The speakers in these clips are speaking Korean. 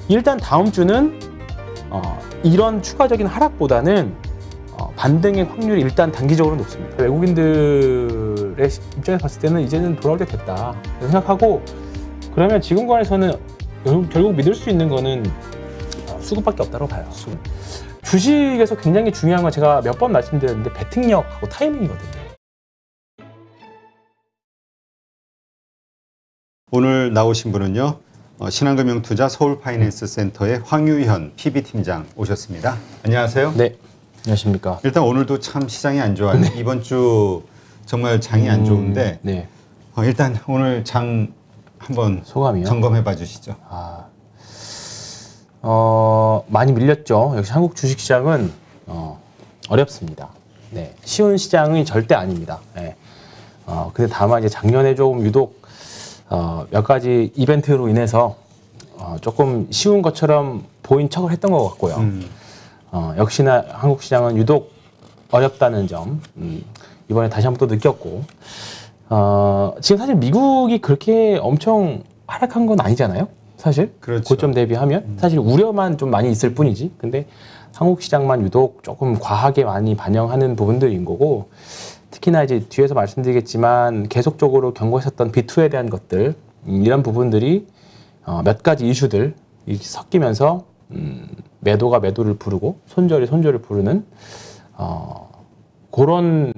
일단 다음 주는 이런 추가적인 하락보다는 반등의 확률이 일단 단기적으로 높습니다. 외국인들의 입장에서 봤을 때는 이제는 돌아올 때 됐다 생각하고, 그러면 지금 관에서는 결국 믿을 수 있는 거는 수급밖에 없다고 봐요. 주식에서 굉장히 중요한 건 제가 몇 번 말씀드렸는데 베팅력하고 타이밍이거든요. 오늘 나오신 분은요, 신한금융투자 서울파이낸스센터의 황유현 PB팀장 오셨습니다. 안녕하세요. 네, 안녕하십니까. 일단 오늘도 참 시장이 안 좋아요. 네. 이번 주 정말 장이 안 좋은데 네. 일단 오늘 장 한번 소감이요? 점검해 봐 주시죠. 많이 밀렸죠. 역시 한국 주식시장은 어렵습니다. 네, 쉬운 시장이 절대 아닙니다. 네. 근데 다만 이제 작년에 조금 유독 몇 가지 이벤트로 인해서 조금 쉬운 것처럼 보인 척을 했던 것 같고요. 역시나 한국 시장은 유독 어렵다는 점 이번에 다시 한번 또 느꼈고, 지금 사실 미국이 그렇게 엄청 하락한 건 아니잖아요. 사실 그렇죠. 고점 대비하면 사실 우려만 좀 많이 있을 뿐이지. 근데 한국 시장만 유독 조금 과하게 많이 반영하는 부분들인 거고, 특히나 이제 뒤에서 말씀드리겠지만 계속적으로 경고했었던 B2에 대한 것들, 이런 부분들이 몇 가지 이슈들 섞이면서 매도가 매도를 부르고 손절이 손절을 부르는 그런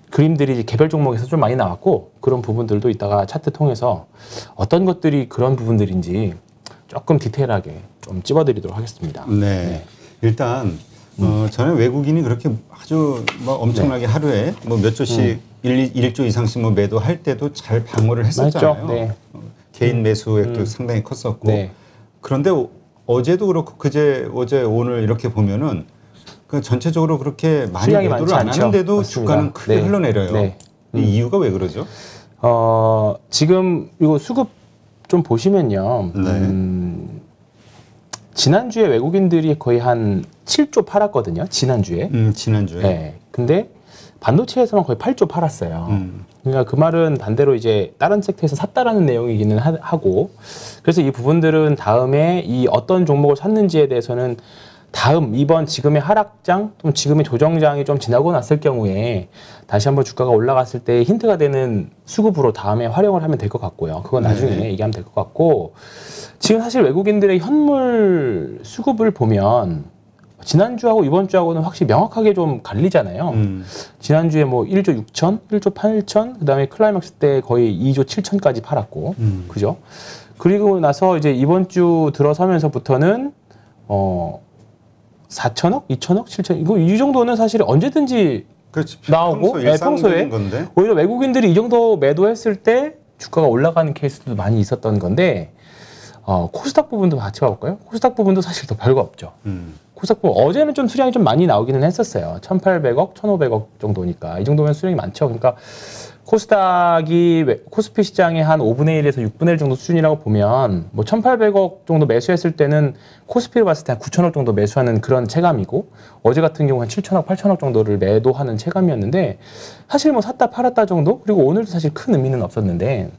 그림들이 개별 종목에서 좀 많이 나왔고, 그런 부분들도 이따가 차트 통해서 어떤 것들이 그런 부분들인지 조금 디테일하게 좀 찝어드리도록 하겠습니다. 네. 일단 저는 외국인이 그렇게 아주 뭐 엄청나게 네. 하루에 뭐 몇 조씩 1조 이상씩 뭐 매도할 때도 잘 방어를 했었잖아요. 네. 개인 매수액도 상당히 컸었고. 네. 그런데 어제도 그렇고 어제 오늘 이렇게 보면은 그 전체적으로 그렇게 많이 매도를 안 하는데도 맞습니다. 주가는 크게 네. 흘러내려요. 네. 이 이유가 왜 그러죠? 지금 이거 수급 좀 보시면요. 네. 지난주에 외국인들이 거의 한 7조 팔았거든요. 지난주에. 지난주에. 네. 근데 반도체에서만 거의 8조 팔았어요. 그러니까 그 말은 반대로 이제 다른 섹터에서 샀다라는 내용이기는 하고, 그래서 이 부분들은 다음에 이 어떤 종목을 샀는지에 대해서는 이번 지금의 하락장, 좀 지금의 조정장이 좀 지나고 났을 경우에 다시 한번 주가가 올라갔을 때 힌트가 되는 수급으로 다음에 활용을 하면 될 것 같고요. 그건 나중에 얘기하면 될 것 같고, 지금 사실 외국인들의 현물 수급을 보면 지난주하고 이번 주하고는 확실히 명확하게 좀 갈리잖아요. 지난주에 뭐 1조 6천, 1조 8천, 그 다음에 클라이맥스 때 거의 2조 7천까지 팔았고, 그죠? 그리고 나서 이제 이번 주 들어서면서부터는 4천억, 2천억, 7천억, 이 정도는 사실 언제든지 그렇지, 나오고 평소에 건데. 오히려 외국인들이 이 정도 매도했을 때 주가가 올라가는 케이스도 많이 있었던 건데, 코스닥 부분도 같이 봐볼까요? 코스닥 부분도 사실 더 별거 없죠. 코스닥 부분 어제는 좀 수량이 좀 많이 나오기는 했었어요. 1,800억, 1,500억 정도니까 이 정도면 수량이 많죠. 그러니까 코스닥이 코스피 시장의 한 5분의 1에서 6분의 1 정도 수준이라고 보면 뭐 1,800억 정도 매수했을 때는 코스피를 봤을 때 한 9천억 정도 매수하는 그런 체감이고, 어제 같은 경우 한 7천억, 8천억 정도를 매도하는 체감이었는데, 사실 뭐 샀다 팔았다 정도? 그리고 오늘도 사실 큰 의미는 없었는데,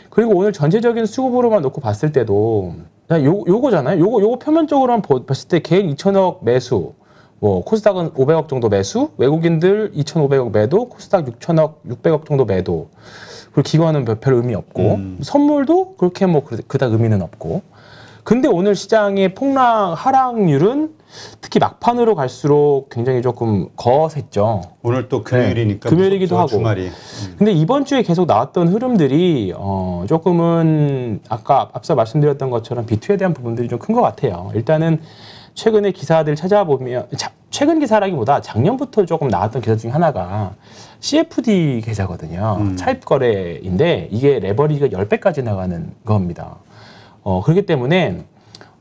그리고 오늘 전체적인 수급으로만 놓고 봤을 때도 요거잖아요. 요거 표면적으로만 봤을 때 개인 2천억 매수, 뭐 코스닥은 500억 정도 매수, 외국인들 2,500억 매도, 코스닥 6천억, 600억 정도 매도. 그리고 기관은 별 의미 없고, 선물도 그렇게 뭐 그닥 의미는 없고. 근데 오늘 시장의 하락률은 특히 막판으로 갈수록 굉장히 조금 거셌죠. 오늘 또 금요일이니까. 네. 금요일이기도 하고. 주말이. 근데 이번 주에 계속 나왔던 흐름들이 조금은 아까 앞서 말씀드렸던 것처럼 B2에 대한 부분들이 좀 큰 것 같아요. 일단은 최근에 기사들 찾아보면, 최근 기사라기보다 작년부터 조금 나왔던 기사 중에 하나가 CFD 계좌거든요. 차입 거래인데 이게 레버리지가 10배까지 나가는 겁니다. 그렇기 때문에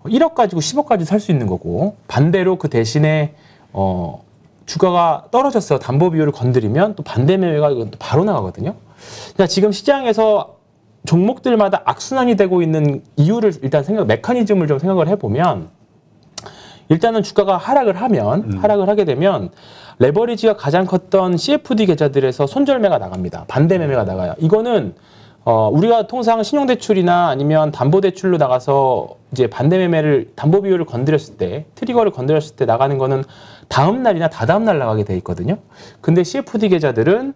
1억 가지고 10억까지 살 수 있는 거고, 반대로 그 대신에 주가가 떨어졌어, 담보 비율을 건드리면 또 반대 매매가 또 바로 나가거든요. 그러니까 지금 시장에서 종목들마다 악순환이 되고 있는 이유를 일단 메커니즘을 좀 생각을 해보면, 일단은 주가가 하락을 하게 되면 레버리지가 가장 컸던 CFD 계좌들에서 손절매가 나갑니다. 반대 매매가 나가요. 이거는 우리가 통상 신용대출이나 아니면 담보대출로 나가서 이제 반대매매를 담보 비율을 건드렸을 때 트리거를 건드렸을 때 나가는 거는 다음 날이나 다다음 날 나가게 돼 있거든요. 근데 CFD 계좌들은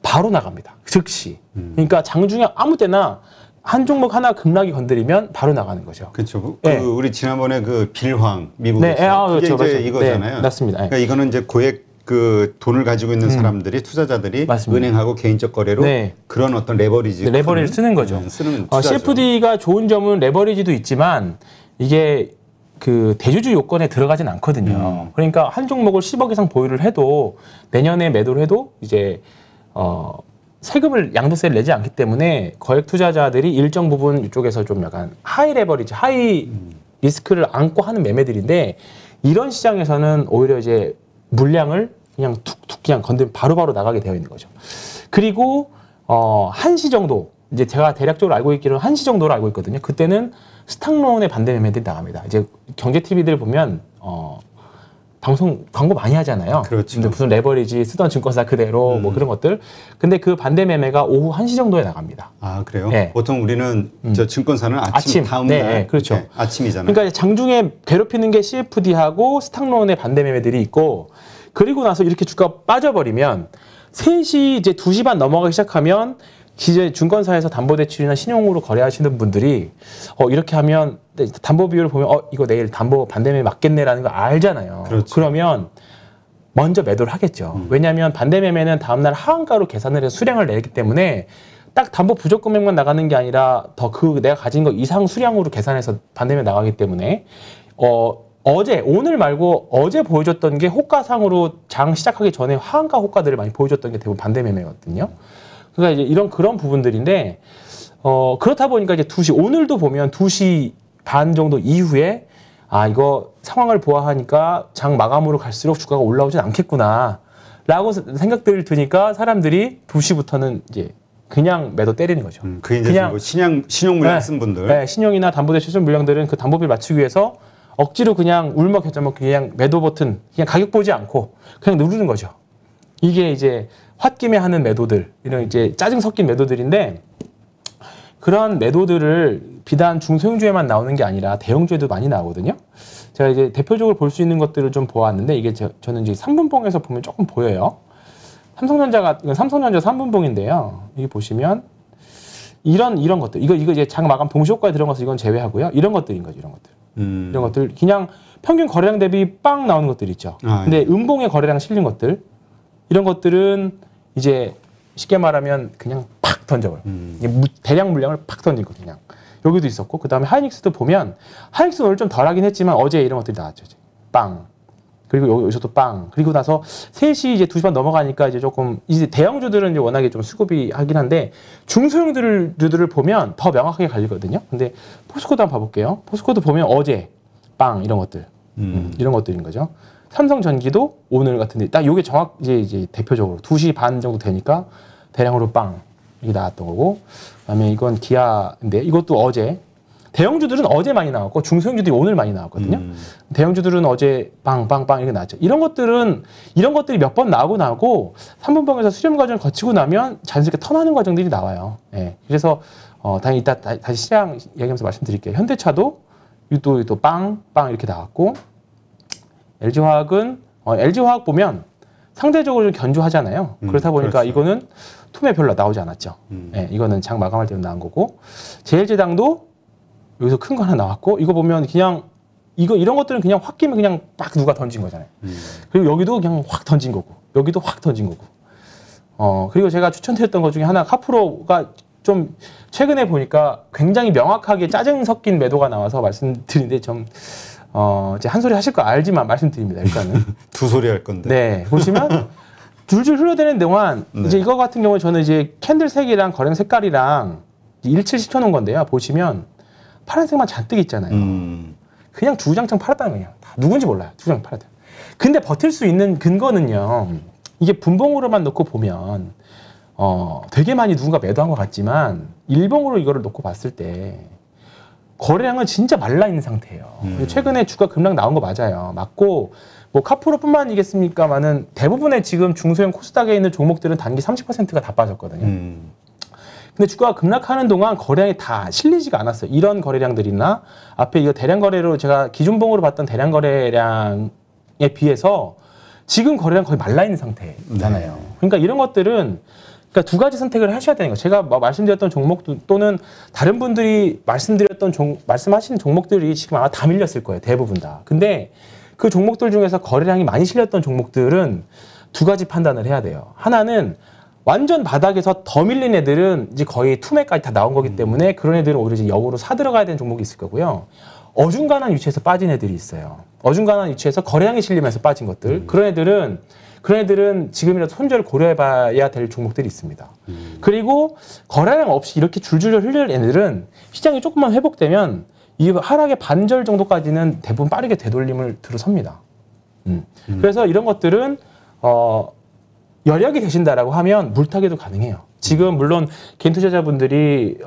바로 나갑니다. 즉시. 그러니까 장중에 아무 때나 한 종목 하나 급락이 건드리면 바로 나가는 거죠. 그렇죠. 네. 우리 지난번에 그 빌황 미국에서 네. 그게 그렇죠, 이제 이거잖아요. 네, 맞습니다. 그러니까 이거는 이제 고액 그 돈을 가지고 있는 사람들이 투자자들이 맞습니다. 은행하고 개인적 거래로 그런 어떤 레버리지를 쓰는 거죠. 쓰는 CFD가 좋은 점은 레버리지도 있지만 이게 그 대주주 요건에 들어가진 않거든요. 그러니까 한 종목을 10억 이상 보유를 해도 내년에 매도를 해도 이제 세금을 양도세를 내지 않기 때문에 거액 투자자들이 일정 부분 이쪽에서 좀 약간 하이 레버리지, 하이 리스크를 안고 하는 매매들인데 이런 시장에서는 오히려 이제 물량을 그냥 툭툭 그냥 건드리면 바로바로 나가게 되어 있는 거죠. 그리고 1시 정도 이제 제가 대략적으로 알고 있기로는 1시 정도로 알고 있거든요. 그때는 스탁론의 반대 매매들이 나갑니다. 이제 경제 TV들 보면 방송 광고 많이 하잖아요. 그렇죠. 근데 무슨 레버리지 쓰던 증권사 그대로 뭐 그런 것들. 근데 그 반대 매매가 오후 1시 정도에 나갑니다. 아, 그래요? 네. 보통 우리는 저 증권사는 아침 다음 날 네, 그렇죠. 아침이잖아요. 그러니까 장중에 괴롭히는 게 CFD하고 스탁론의 반대 매매들이 있고 그리고 나서 이렇게 주가가 빠져버리면 3시 이제 2시 반 넘어가기 시작하면 기존 증권사에서 담보대출이나 신용으로 거래하시는 분들이 이렇게 하면 담보 비율을 보면 이거 내일 담보 반대매매 맞겠네라는 거 알잖아요. 그렇죠. 그러면 먼저 매도를 하겠죠. 왜냐하면 반대매매는 다음날 하한가로 계산을 해서 수량을 내기 때문에 딱 담보 부족 금액만 나가는 게 아니라 더 내가 가진 거 이상 수량으로 계산해서 반대매매 나가기 때문에 오늘 말고 어제 보여줬던 게 호가상으로 장 시작하기 전에 하한가 호가들을 많이 보여줬던 게 대부분 반대매매거든요. 그러니까 이제 그런 부분들인데, 그렇다 보니까 이제 2시, 오늘도 보면 2시 반 정도 이후에, 이거 상황을 보아하니까 장 마감으로 갈수록 주가가 올라오진 않겠구나. 라고 생각들을 드니까 사람들이 2시부터는 이제 그냥 매도 때리는 거죠. 그게 이제 그냥 신용 물량 쓴 분들. 네, 신용이나 담보대출 쓴 물량들은 그 담보비를 맞추기 위해서 억지로 그냥 울먹혀져먹 그냥 매도 버튼, 그냥 가격 보지 않고 그냥 누르는 거죠. 이게 이제 홧김에 하는 매도들, 이런 이제 짜증 섞인 매도들인데 그런 매도들을 비단 중소형주에만 나오는 게 아니라 대형주에도 많이 나오거든요. 제가 이제 대표적으로 볼 수 있는 것들을 좀 보았는데 이게 저는 이제 3분봉에서 보면 조금 보여요. 이건 삼성전자 3분봉인데요. 여기 보시면 이런 것들, 이거 이제 장 마감 동시효과에 들어가서 이건 제외하고요. 이런 것들인 거죠, 이런 것들. 이런 것들 그냥 평균 거래량 대비 빵 나오는 것들 있죠. 근데 음봉의 거래량 실린 것들 이런 것들은 이제 쉽게 말하면 그냥 팍 던져버려. 대량 물량을 팍 던진 거 그냥. 여기도 있었고 그 다음에 하이닉스도 보면 하이닉스는 오늘 좀 덜하긴 했지만 어제 이런 것들이 나왔죠. 이제. 빵. 그리고 여기서도 빵. 그리고 나서 3시 이제 2시 반 넘어가니까 이제 조금 이제 대형주들은 이제 워낙에 좀 수급이 하긴 한데 중소형주들을 보면 더 명확하게 갈리거든요. 근데 포스코도 한번 봐볼게요. 포스코도 보면 어제 빵 이런 것들. 이런 것들인 거죠. 삼성전기도 오늘 같은데 딱 요게 이제 대표적으로 2시 반 정도 되니까 대량으로 빵 이게 나왔던 거고 그다음에 이건 기아인데 이것도 어제 대형주들은 어제 많이 나왔고 중소형주들이 오늘 많이 나왔거든요. 대형주들은 어제 빵빵빵 이렇게 나왔죠. 이런 것들이 몇 번 나오고 3분봉에서 수렴 과정을 거치고 나면 자연스럽게 턴하는 과정들이 나와요. 예. 그래서 당연히 이따 다시 시장 얘기하면서 말씀드릴게요. 현대차도 또 빵빵 이렇게 나왔고 LG화학은 LG화학 보면 상대적으로 좀 견조하잖아요. 그렇다 보니까 그렇죠. 이거는 투매 별로 나오지 않았죠. 예, 이거는 장 마감할 때는 나온 거고 제일제당도 여기서 큰 거 하나 나왔고 이거 보면 그냥 이런 것들은 그냥 홧김에 그냥 빡 누가 던진 거잖아요. 그리고 여기도 그냥 확 던진 거고 여기도 확 던진 거고 그리고 제가 추천드렸던 것 중에 하나 카프로가 좀 최근에 보니까 굉장히 명확하게 짜증 섞인 매도가 나와서 말씀드리는데 좀 이제 한 소리 하실 거 알지만 말씀드립니다. 일단은 두 소리 할 건데. 네, 보시면 줄줄 흘러대는 동안 이제 이거 같은 경우에 저는 이제 캔들 색이랑 거래량 색깔이랑 일치를 시켜놓은 건데요. 보시면 파란색만 잔뜩 있잖아요. 그냥 주구장창 팔았다는 거예요. 다 누군지 몰라요. 주구장창 팔았다. 근데 버틸 수 있는 근거는요. 이게 분봉으로만 놓고 보면 되게 많이 누군가 매도한 것 같지만 일봉으로 이거를 놓고 봤을 때 거래량은 진짜 말라있는 상태예요. 최근에 주가 급락 나온 거 맞아요. 맞고 뭐 카프로뿐만이겠습니까만은 대부분의 지금 중소형 코스닥에 있는 종목들은 단기 30%가 다 빠졌거든요. 근데 주가가 급락하는 동안 거래량이 다 실리지가 않았어요. 이런 거래량들이나 앞에 이거 대량 거래로 제가 기준봉으로 봤던 대량 거래량에 비해서 지금 거래량 거의 말라있는 상태잖아요. 네. 그러니까 이런 것들은 그러니까 두 가지 선택을 하셔야 되는 거예요. 제가 말씀드렸던 종목 또는 다른 분들이 말씀하시는 종목들이 지금 아마 다 밀렸을 거예요. 대부분 다. 근데 그 종목들 중에서 거래량이 많이 실렸던 종목들은 두 가지 판단을 해야 돼요. 하나는 완전 바닥에서 더 밀린 애들은 이제 거의 투매까지 다 나온 거기 때문에 그런 애들은 오히려 이제 역으로 사들어가야 되는 종목이 있을 거고요. 어중간한 위치에서 빠진 애들이 있어요. 어중간한 위치에서 거래량이 실리면서 빠진 것들. 그런 애들은 지금이라도 손절을 고려해봐야 될 종목들이 있습니다. 그리고 거래량 없이 이렇게 줄줄 흘릴 애들은 시장이 조금만 회복되면 이 하락의 반절 정도까지는 대부분 빠르게 되돌림을 들어섭니다. 그래서 이런 것들은 여력이 되신다라고 하면 물타기도 가능해요. 지금 물론 개인 투자자분들이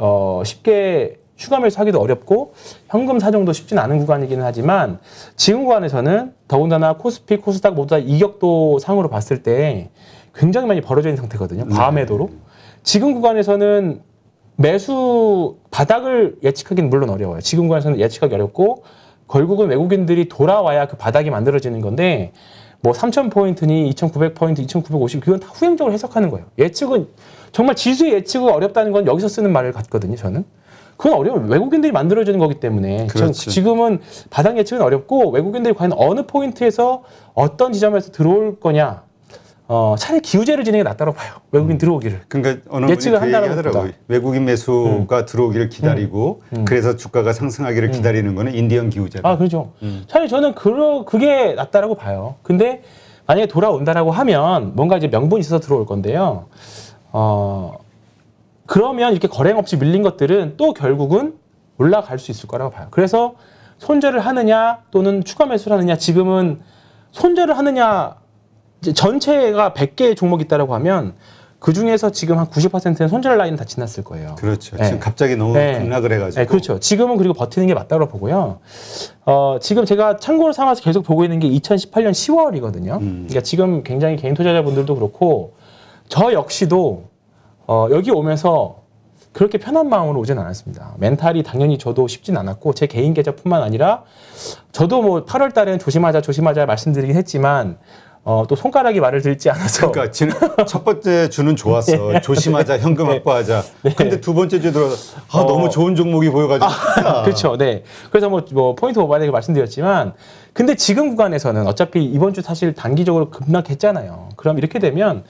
쉽게 추가 매수하기도 어렵고 현금 사정도 쉽지는 않은 구간이기는 하지만 지금 구간에서는 더군다나 코스피, 코스닥 모두 다 이격도 상으로 봤을 때 굉장히 많이 벌어져 있는 상태거든요. 과매도로. 지금 구간에서는 매수 바닥을 예측하기는 물론 어려워요. 지금 구간에서는 예측하기 어렵고 결국은 외국인들이 돌아와야 그 바닥이 만들어지는 건데 뭐 3,000포인트니 2,900포인트, 2,950 그건 다 후행적으로 해석하는 거예요. 예측은 정말 지수의 예측이 어렵다는 건 여기서 쓰는 말을 같거든요. 저는. 그건 어려워요. 외국인들이 만들어주는 거기 때문에 지금은 바닥 예측은 어렵고 외국인들이 과연 어느 포인트에서 어떤 지점에서 들어올 거냐 차라리 기우제를 지는 게 낫다고 봐요. 외국인 들어오기를. 그러니까 어느 분이 그 얘기 하더라고요. 외국인 매수가 들어오기를 기다리고 그래서 주가가 상승하기를 기다리는 거는 인디언 기우제다. 아, 그렇죠. 차라리 저는 그게 낫다라고 봐요. 근데 만약에 돌아온다라고 하면 뭔가 이제 명분이 있어서 들어올 건데요. 그러면 이렇게 거래량 없이 밀린 것들은 또 결국은 올라갈 수 있을 거라고 봐요. 그래서 손절을 하느냐 또는 추가 매수를 하느냐 지금은 손절을 하느냐 이제 전체가 100개의 종목이 있다라고 하면 그중에서 지금 한 90%는 손절 라인은 다 지났을 거예요. 그렇죠. 네. 지금 갑자기 너무 급락을 해가지고. 네, 그렇죠. 지금은 그리고 버티는 게 맞다고 보고요. 지금 제가 참고로 삼아서 계속 보고 있는 게 2018년 10월이거든요. 그러니까 지금 굉장히 개인 투자자분들도 그렇고 저 역시도 여기 오면서 그렇게 편한 마음으로 오진 않았습니다. 멘탈이 당연히 저도 쉽진 않았고 제 개인 계좌뿐만 아니라 저도 뭐 8월 달에는 조심하자 말씀드리긴 했지만 또 손가락이 말을 듣지 않아서. 그러니까 첫 번째 주는 좋았어. 네. 조심하자, 현금 확보하자. 네. 근데 두 번째 주 들어서 너무 좋은 종목이 보여가지고. 그렇죠. 네. 그래서 뭐 포인트 오버레이지 말씀드렸지만, 근데 지금 구간에서는 어차피 이번 주 사실 단기적으로 급락했잖아요. 그럼 이렇게 되면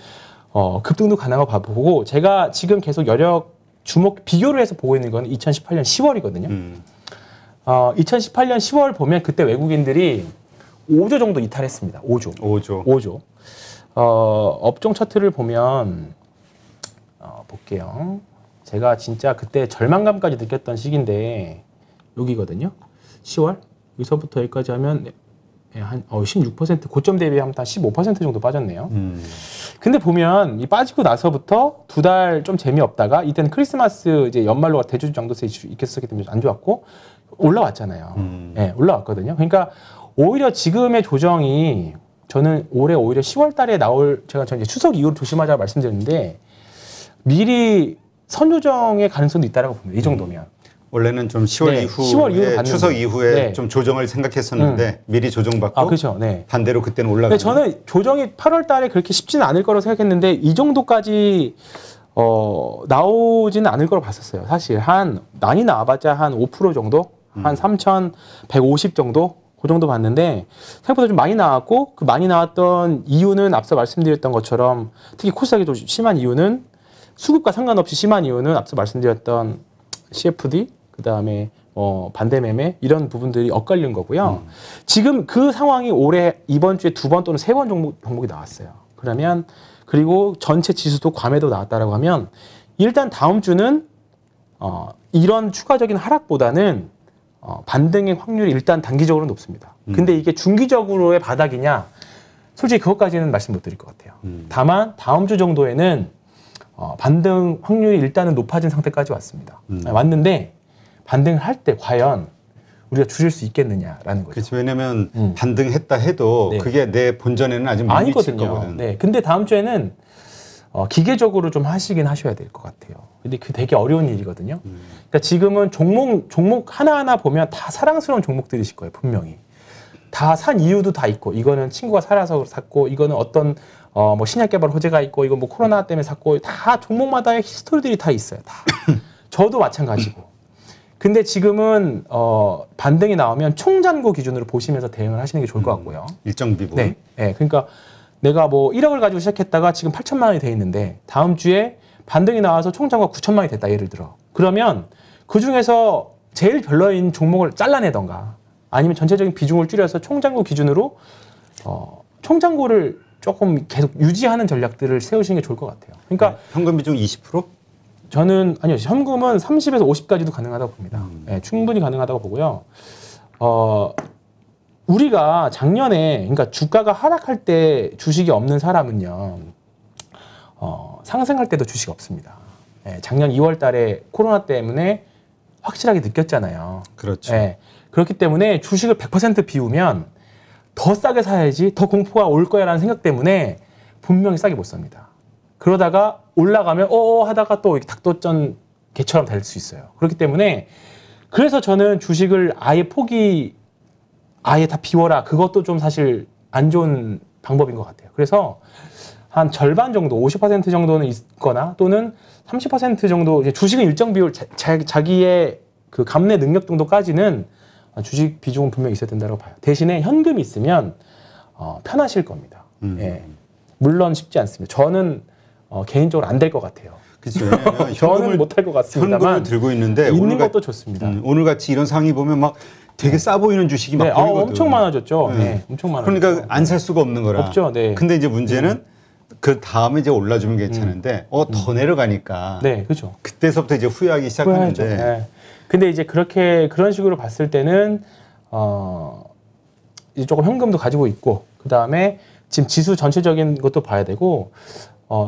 급등도 가능하고 봐보고 제가 지금 계속 여력 주목 비교를 해서 보고 있는 건 2018년 10월이거든요. 2018년 10월 보면 그때 외국인들이 5조 정도 이탈했습니다. 5조. 업종 차트를 보면 볼게요. 제가 진짜 그때 절망감까지 느꼈던 시기인데 여기거든요. 10월 여기서부터 여기까지 하면 한 16% 고점 대비하면 한 15% 정도 빠졌네요. 근데 보면 이 빠지고 나서부터 두 달 좀 재미없다가 이때는 크리스마스 이제 연말로 대주주 장도세 있었기 때문에 안 좋았고 올라왔잖아요. 네, 올라왔거든요. 그러니까 오히려 지금의 조정이 저는 올해 오히려 10월 달에 제가 이제 추석 이후로 조심하자고 말씀드렸는데 미리 선조정의 가능성도 있다라고 봅니다. 이 정도면. 원래는 좀 10월 이후에 추석 이후에 좀 조정을 생각했었는데 미리 조정받고 그렇죠. 네. 반대로 그때는 올라가고. 저는 조정이 8월 달에 그렇게 쉽지는 않을 거라고 생각했는데 이 정도까지 나오지는 않을 거라고 봤었어요. 사실 많이 나와봤자 한 5% 정도? 한 3,150 정도? 그 정도 봤는데 생각보다 좀 많이 나왔고 그 많이 나왔던 이유는 앞서 말씀드렸던 것처럼 특히 코스닥이 좀 심한 이유는 수급과 상관없이 심한 이유는 앞서 말씀드렸던 CFD 그다음에 반대 매매 이런 부분들이 엇갈린 거고요. 지금 그 상황이 올해 이번 주에 2번 또는 3번 종목이 나왔어요. 그리고 전체 지수도 과매도 나왔다라고 하면 일단 다음 주는 이런 추가적인 하락보다는 반등의 확률이 일단 단기적으로 높습니다. 근데 이게 중기적으로의 바닥이냐 솔직히 그것까지는 말씀 못 드릴 것 같아요. 다만 다음 주 정도에는 반등 확률이 일단은 높아진 상태까지 왔습니다. 왔는데 반등을 할 때 과연 우리가 줄일 수 있겠느냐라는 거죠. 그렇죠. 왜냐하면 반등했다 해도 그게 내 본전에는 아직 못 미칠 거거든. 네. 근데 다음 주에는 기계적으로 좀 하시긴 하셔야 될 것 같아요. 근데 그 되게 어려운 일이거든요. 그러니까 지금은 종목 하나하나 보면 다 사랑스러운 종목들이실 거예요, 분명히. 다 산 이유도 다 있고, 이거는 친구가 살아서 샀고, 이거는 어떤 뭐 신약 개발 호재가 있고, 이건 뭐 코로나 때문에 샀고, 다 종목마다의 히스토리들이 다 있어요. 다. 저도 마찬가지고. 근데 지금은 반등이 나오면 총잔고 기준으로 보시면서 대응을 하시는 게 좋을 것 같고요. 일정 비분. 네. 네. 그러니까 내가 뭐 1억을 가지고 시작했다가 지금 8천만 원이 돼 있는데 다음 주에 반등이 나와서 총잔고가 9천만 원이 됐다, 예를 들어. 그러면 그 중에서 제일 별로인 종목을 잘라내던가 아니면 전체적인 비중을 줄여서 총잔고 기준으로 총잔고를 조금 계속 유지하는 전략들을 세우시는 게 좋을 것 같아요. 그러니까 현금 비중 20%? 저는 아니요, 현금은 30에서 50까지도 가능하다고 봅니다. 네, 충분히 가능하다고 보고요. 우리가 작년에, 그러니까 주가가 하락할 때 주식이 없는 사람은요, 상승할 때도 주식이 없습니다. 네, 작년 2월 달에 코로나 때문에 확실하게 느꼈잖아요. 그렇죠. 네, 그렇기 때문에 주식을 100% 비우면 더 싸게 사야지, 더 공포가 올 거야 라는 생각 때문에 분명히 싸게 못 삽니다. 그러다가 올라가면 하다가 또 닭도전 개처럼 될 수 있어요. 그렇기 때문에 그래서 저는 주식을 아예 다 비워라, 그것도 좀 사실 안 좋은 방법인 것 같아요. 그래서 한 절반 정도, 50% 정도는 있거나 또는 30% 정도, 이제 주식은 일정 비율, 자기의 그 감내 능력 정도까지는 주식 비중은 분명히 있어야 된다고 봐요. 대신에 현금이 있으면 편하실 겁니다. 예. 물론 쉽지 않습니다. 저는 개인적으로 안 될 것 같아요. 그렇죠. 저는 못할 것 같습니다만 현금을 들고 있는데 있는 것도 좋습니다. 오늘 같이 이런 상황이 보면 막 되게 싸 보이는 주식이 막 보이거든. 엄청 많아졌죠. 네, 엄청 많아졌죠. 그러니까 안 살 수가 없는 거라. 없죠. 네. 근데 이제 문제는 그 다음에 이제 올라주면 괜찮은데 더 내려가니까. 네, 그렇죠. 그때서부터 이제 후회하기 시작하는데. 네. 근데 이제 그런 식으로 봤을 때는 이제 조금 현금도 가지고 있고, 그 다음에 지금 지수 전체적인 것도 봐야 되고,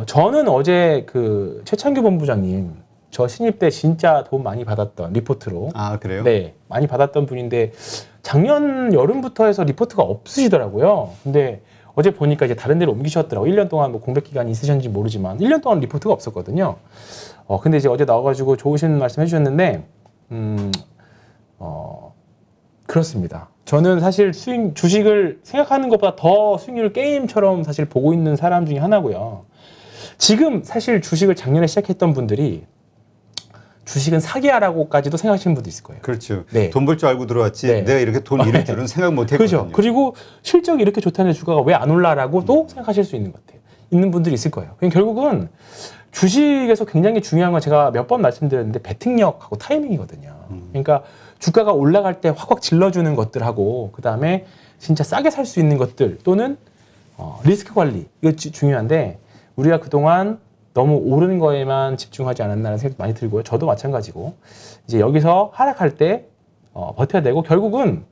저는 어제 그 최창규 본부장님, 저 신입 때 진짜 돈 많이 받았던 리포트로. 아, 그래요? 네, 많이 받았던 분인데 작년 여름부터 해서 리포트가 없으시더라고요. 근데 어제 보니까 이제 다른 데로 옮기셨더라고요. 1년 동안 뭐 공백 기간이 있으셨는지 모르지만 1년 동안 리포트가 없었거든요. 근데 이제 어제 나와가지고 좋으신 말씀 해주셨는데, 그렇습니다. 저는 사실 주식을 생각하는 것보다 더 수익률을 게임처럼 사실 보고 있는 사람 중에 하나고요. 지금 사실 주식을 작년에 시작했던 분들이 주식은 사기야라고까지도 생각하시는 분도 있을 거예요. 그렇죠. 네. 돈 벌 줄 알고 들어왔지. 네. 내가 이렇게 돈 잃을 줄은 생각 못 했거든요. 그렇죠. 그리고 실적이 이렇게 좋다는 주가가 왜 안 올라라고도 생각하실 수 있는 것 같아요. 있는 분들이 있을 거예요. 결국은 주식에서 굉장히 중요한 건 제가 몇 번 말씀드렸는데 배팅력하고 타이밍이거든요. 그러니까 주가가 올라갈 때 확확 질러주는 것들하고 그 다음에 진짜 싸게 살 수 있는 것들 또는 리스크 관리, 이거 중요한데 우리가 그동안 너무 오르는 거에만 집중하지 않았나라는 생각도 많이 들고요. 저도 마찬가지고 이제 여기서 하락할 때 버텨야 되고, 결국은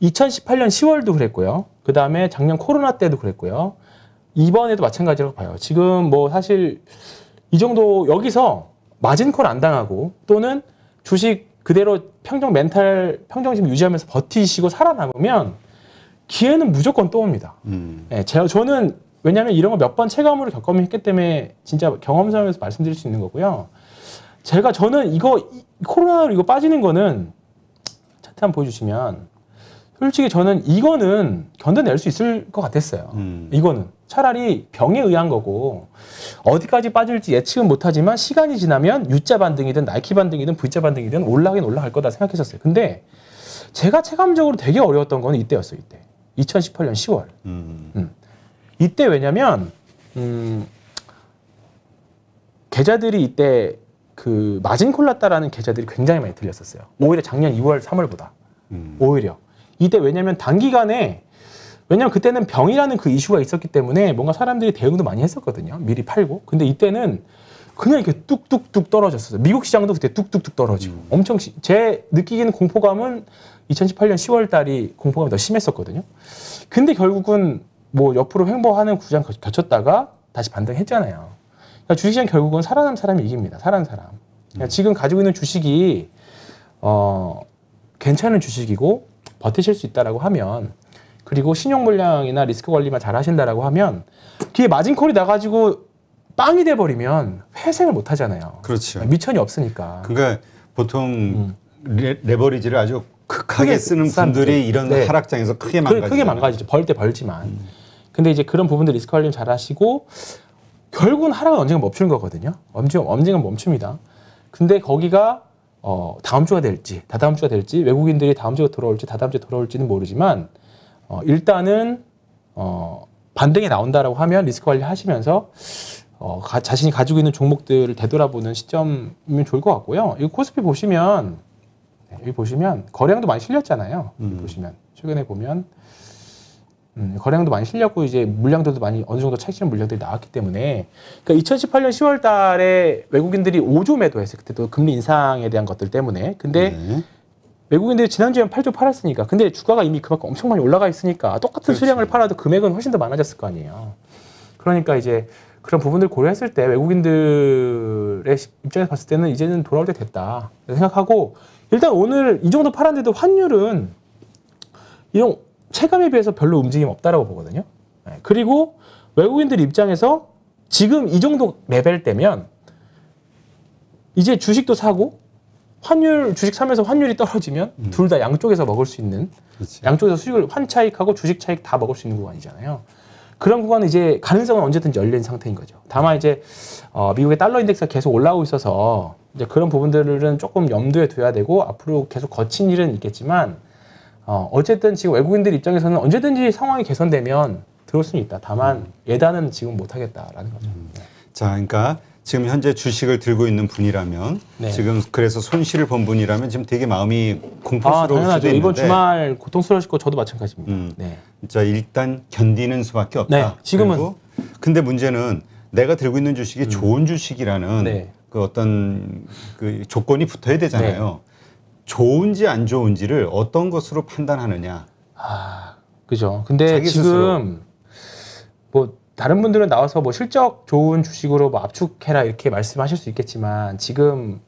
2018년 10월도 그랬고요. 그 다음에 작년 코로나 때도 그랬고요. 이번에도 마찬가지라고 봐요. 지금 뭐 사실 이 정도 여기서 마진콜 안 당하고 또는 주식 그대로 평정심 유지하면서 버티시고 살아남으면 기회는 무조건 또 옵니다. 네, 저는 왜냐하면 이런 거 몇 번 체감으로 경험했기 때문에 진짜 경험상에서 말씀드릴 수 있는 거고요. 저는 코로나로 이거 빠지는 거는 차트 한번 보여주시면 솔직히 저는 이거는 견뎌낼 수 있을 것 같았어요. 이거는 차라리 병에 의한 거고 어디까지 빠질지 예측은 못하지만 시간이 지나면 U자 반등이든 나이키 반등이든 V자 반등이든 올라가긴 올라갈 거다 생각했었어요. 근데 제가 체감적으로 되게 어려웠던 거는 이때였어요. 이때 2018년 10월. 이때 왜냐면 계좌들이 이때 그 마진콜 났다라는 계좌들이 굉장히 많이 들렸었어요. 오히려 작년 2월, 3월보다. 오히려. 이때 왜냐면 단기간에, 왜냐면 그때는 병이라는 그 이슈가 있었기 때문에 뭔가 사람들이 대응도 많이 했었거든요. 미리 팔고. 근데 이때는 그냥 이렇게 뚝뚝뚝 떨어졌어요. 미국 시장도 그때 뚝뚝뚝 떨어지고. 엄청, 제 느끼기는 공포감은 2018년 10월 달이 공포감이 더 심했었거든요. 근데 결국은 뭐 옆으로 횡보하는 구장 거쳤다가 다시 반등했잖아요. 그러니까 주식시장 결국은 살아남은 사람이 이깁니다. 살아난 사람. 그러니까 지금 가지고 있는 주식이 괜찮은 주식이고 버티실 수 있다라고 하면, 그리고 신용 물량이나 리스크 관리만 잘 하신다라고 하면, 뒤에 마진콜이 나가지고 빵이 돼버리면 회생을 못 하잖아요. 그렇죠. 미천이 없으니까. 그러니까 보통 레버리지를 아주 극하게 쓰는 분들이 이런 네. 하락장에서 크게 망가지죠. 크게 망가지죠. 벌 때 벌지만. 근데 이제 그런 부분들 리스크 관리 잘 하시고 결국은 하락은 언젠가 멈추는 거거든요. 언젠가 멈춥니다. 근데 거기가 다음 주가 될지 다다음 주가 될지 외국인들이 다음 주에 돌아올지 다다음 주에 돌아올지는 모르지만 일단은 반등이 나온다라고 하면 리스크 관리 하시면서 자신이 가지고 있는 종목들을 되돌아보는 시점이면 좋을 것 같고요. 이 코스피 보시면 여기 보시면 거래량도 많이 실렸잖아요. 보시면 최근에 보면 거래량도 많이 실렸고 이제 물량들도 많이 어느 정도 차익실현 물량들이 나왔기 때문에 그러니까 2018년 10월 달에 외국인들이 5조 매도했을 그때도 금리 인상에 대한 것들 때문에 근데 외국인들이 지난주에 8조 팔았으니까 근데 주가가 이미 그만큼 엄청 많이 올라가 있으니까 똑같은 그렇지. 수량을 팔아도 금액은 훨씬 더 많아졌을 거 아니에요. 그러니까 이제 그런 부분들 고려했을 때 외국인들의 입장에서 봤을 때는 이제는 돌아올 때 됐다 생각하고 일단 오늘 이 정도 팔았는데도 환율은 이런 체감에 비해서 별로 움직임 없다라고 보거든요. 그리고 외국인들 입장에서 지금 이 정도 레벨 때면 이제 주식도 사고 주식 사면서 환율이 떨어지면 둘 다 양쪽에서 먹을 수 있는 그렇지. 양쪽에서 수익을 환차익하고 주식 차익 다 먹을 수 있는 구간이잖아요. 그런 구간은 이제 가능성은 언제든지 열린 상태인 거죠. 다만 이제 미국의 달러 인덱스가 계속 올라오고 있어서 이제 그런 부분들은 조금 염두에 둬야 되고 앞으로 계속 거친 일은 있겠지만 어쨌든 지금 외국인들 입장에서는 언제든지 상황이 개선되면 들어올 수는 있다. 다만 예단은 지금 못하겠다라는 거죠. 자, 그러니까 지금 현재 주식을 들고 있는 분이라면 네. 지금 그래서 손실을 본 분이라면 지금 되게 마음이 공포스러울 수도 당연하죠. 있는데 이번 주말 고통스러우실 거 저도 마찬가지입니다. 네. 자, 일단 견디는 수밖에 없다. 네, 지금은. 그리고 근데 문제는 내가 들고 있는 주식이 좋은 주식이라는 네. 그 어떤 그 조건이 붙어야 되잖아요. 좋은지 안 좋은지를 어떤 것으로 판단하느냐. 그죠. 근데 자기 지금 스스로. 뭐 다른 분들은 나와서 뭐 실적 좋은 주식으로 뭐 압축해라 이렇게 말씀하실 수 있겠지만 지금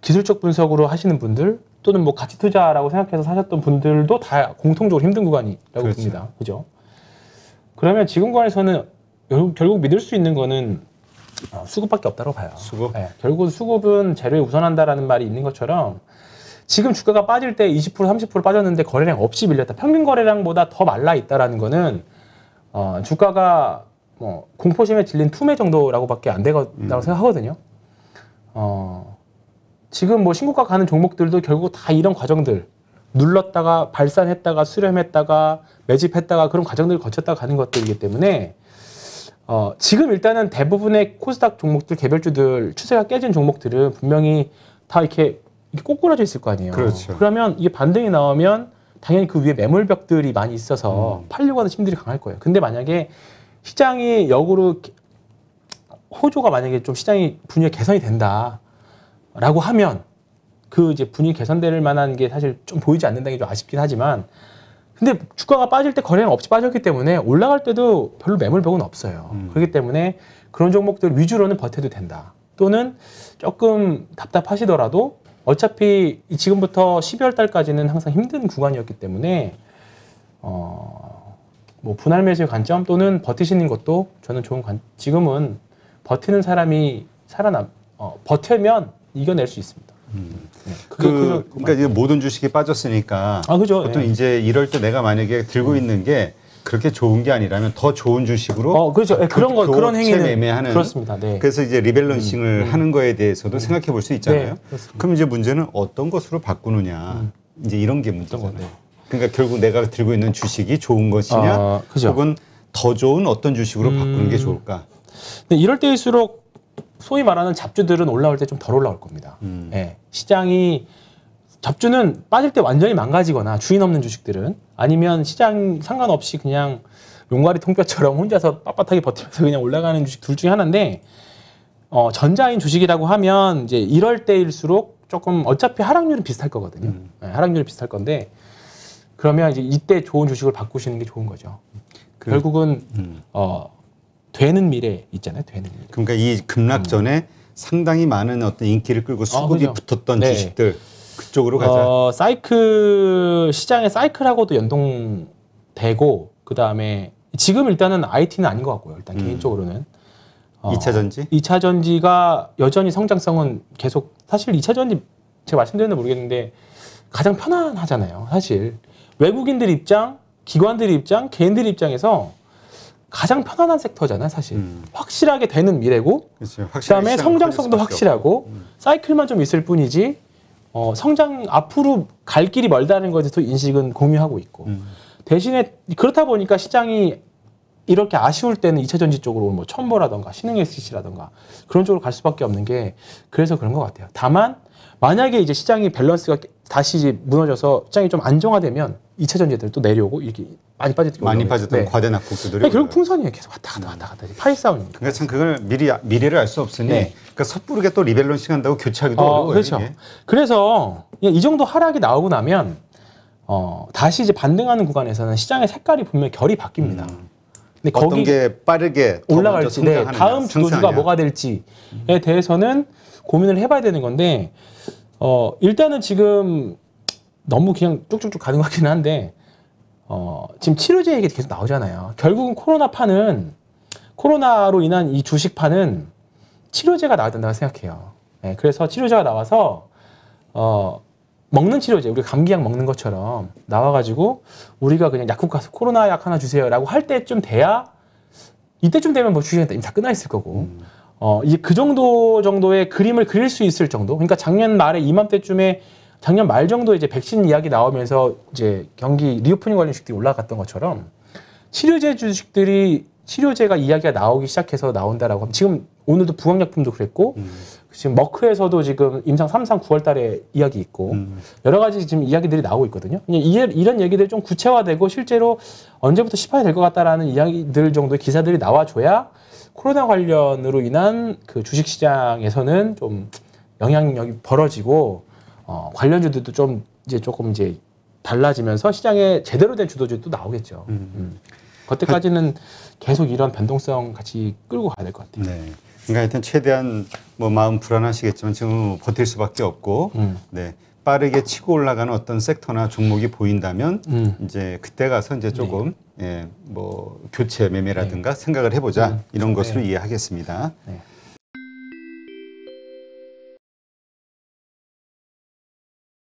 기술적 분석으로 하시는 분들 또는 뭐 가치 투자라고 생각해서 사셨던 분들도 다 공통적으로 힘든 구간이라고 그렇죠. 봅니다. 그죠? 그러면 지금 구간에서는 결국 믿을 수 있는 거는 수급밖에 없다고 봐요. 수급? 네, 결국 수급은 재료에 우선한다라는 말이 있는 것처럼 지금 주가가 빠질 때 20% 30% 빠졌는데 거래량 없이 밀렸다. 평균 거래량보다 더 말라 있다라는 거는 주가가 뭐 공포심에 질린 투매 정도라고밖에 안 되다고 생각하거든요. 지금 뭐 신고가 가는 종목들도 결국 다 이런 과정들 눌렀다가 발산했다가 수렴했다가 매집했다가 그런 과정들을 거쳤다가 가는 것들이기 때문에 지금 일단은 대부분의 코스닥 종목들 개별주들 추세가 깨진 종목들은 분명히 다 이렇게 꼬꾸라져 있을 거 아니에요. 그렇죠. 그러면 이게 반등이 나오면 당연히 그 위에 매물벽들이 많이 있어서 팔려고 하는 힘들이 강할 거예요. 근데 만약에 시장이 역으로 호조가 만약에 좀 시장이 분위기가 개선이 된다라고 하면 그 이제 분위기 개선될 만한 게 사실 좀 보이지 않는다는 게 좀 아쉽긴 하지만 근데 주가가 빠질 때 거래량 없이 빠졌기 때문에 올라갈 때도 별로 매물벽은 없어요. 그렇기 때문에 그런 종목들 위주로는 버텨도 된다. 또는 조금 답답하시더라도 어차피 지금부터 12월 달까지는 항상 힘든 구간이었기 때문에 뭐 분할 매수의 관점 또는 버티시는 것도 저는 좋은 지금은 버티는 사람이 버티면 이겨낼 수 있습니다. 그러니까 이제 모든 주식이 빠졌으니까 그죠. 보통 예. 이제 이럴 때 내가 만약에 들고 있는 게 그렇게 좋은 게 아니라면 더 좋은 주식으로 그렇죠. 예, 그런 행위는 매매하는 그렇습니다. 네. 그래서 이제 리밸런싱을 하는 거에 대해서도 생각해 볼 수 있잖아요. 네, 그럼 이제 문제는 어떤 것으로 바꾸느냐 이제 이런 게 문제잖아요. 네. 그러니까 결국 내가 들고 있는 주식이 좋은 것이냐 그죠. 혹은 더 좋은 어떤 주식으로 바꾸는 게 좋을까? 근데 이럴 때일수록 소위 말하는 잡주들은 올라올 때 좀 덜 올라올 겁니다. 예, 시장이 잡주는 빠질 때 완전히 망가지거나 주인 없는 주식들은 아니면 시장 상관없이 그냥 용가리 통뼈처럼 혼자서 빳빳하게 버티면서 그냥 올라가는 주식 둘 중에 하나인데 전자인 주식이라고 하면 이제 이럴 때일수록 조금 어차피 하락률은 비슷할 거거든요. 예, 하락률은 비슷할 건데 그러면 이제 이때 좋은 주식을 바꾸시는 게 좋은 거죠. 결국은 되는 미래 있잖아요. 되는 미래. 그러니까 이 급락 전에 상당히 많은 어떤 인기를 끌고 수급이 그죠. 붙었던 네. 주식들 그쪽으로 가자. 시장의 사이클하고도 연동되고 그 다음에 지금 일단은 IT는 아닌 것 같고요. 일단 개인적으로는 2차 전지? 2차 전지가 여전히 성장성은 계속 사실 2차 전지 제가 말씀드렸는지 모르겠는데 가장 편안하잖아요. 사실 외국인들 입장, 기관들 입장, 개인들 입장에서 가장 편안한 섹터잖아요. 사실 확실하게 되는 미래고 그렇죠. 그다음에 성장성도 확실하고 사이클만 좀 있을 뿐이지 성장 앞으로 갈 길이 멀다는 것에 대해서 인식은 공유하고 있고 대신에 그렇다 보니까 시장이 이렇게 아쉬울 때는 2차 전지 쪽으로 뭐 첨보라던가 신흥 SC라던가 그런 쪽으로 갈 수밖에 없는 게 그래서 그런 것 같아요. 다만 만약에 이제 시장이 밸런스가 다시 이제 무너져서 시장이 좀 안정화되면 2차 전지들 또 내려오고 이렇게 많이 빠졌던 네. 과대 낙폭들이 결국 풍선이에요. 계속 왔다 갔다 파이 싸움입니다. 그러니까 참 그걸 미래를 알 수 없으니 그러니까 섣부르게 또 리밸런싱 한다고 교체하기도 어려워요. 그렇죠. 이게. 그래서 이 정도 하락이 나오고 나면 다시 이제 반등하는 구간에서는 시장의 색깔이 분명히 결이 바뀝니다. 근데 어떤 게 빠르게 올라갈지, 다음 주도주가 뭐가 될지에 대해서는 고민을 해봐야 되는 건데 일단은 지금 너무 그냥 쭉쭉쭉 가는 것 같기는 한데 지금 치료제 얘기 계속 나오잖아요. 결국은 코로나로 인한 이 주식판은 치료제가 나와야 된다고 생각해요. 네, 그래서 치료제가 나와서 먹는 치료제, 우리 감기약 먹는 것처럼 나와가지고 우리가 그냥 약국 가서 코로나 약 하나 주세요라고 할 때쯤 돼야 이때쯤 되면 뭐 주식이 이미 다 끝나 있을 거고 이제 그 정도의 그림을 그릴 수 있을 정도. 그러니까 작년 말에 이맘때쯤에 작년 말 정도에 이제 백신 이야기 나오면서 이제 경기 리오프닝 관련 주식들이 올라갔던 것처럼 치료제 주식들이 치료제가 이야기가 나오기 시작해서 나온다라고 하면 지금 오늘도 부강약품도 그랬고 지금 머크에서도 지금 임상 3상 9월 달에 이야기 있고 여러 가지 지금 이야기들이 나오고 있거든요. 이런 얘기들이 좀 구체화되고 실제로 언제부터 시판이 될 것 같다라는 이야기들 정도의 기사들이 나와줘야 코로나 관련으로 인한 그 주식시장에서는 좀 영향력이 벌어지고 관련주들도 좀 이제 조금 이제 달라지면서 시장에 제대로 된 주도주도 나오겠죠. 그때까지는 계속 이런 변동성 같이 끌고 가야 될 것 같아요. 네. 그러니까 하여튼 최대한 뭐 마음 불안하시겠지만 지금 버틸 수밖에 없고 네. 빠르게 치고 올라가는 어떤 섹터나 종목이 보인다면 이제 그때 가서 이제 조금 뭐 교체 매매라든가 생각을 해보자 이런 것으로 이해하겠습니다. 네.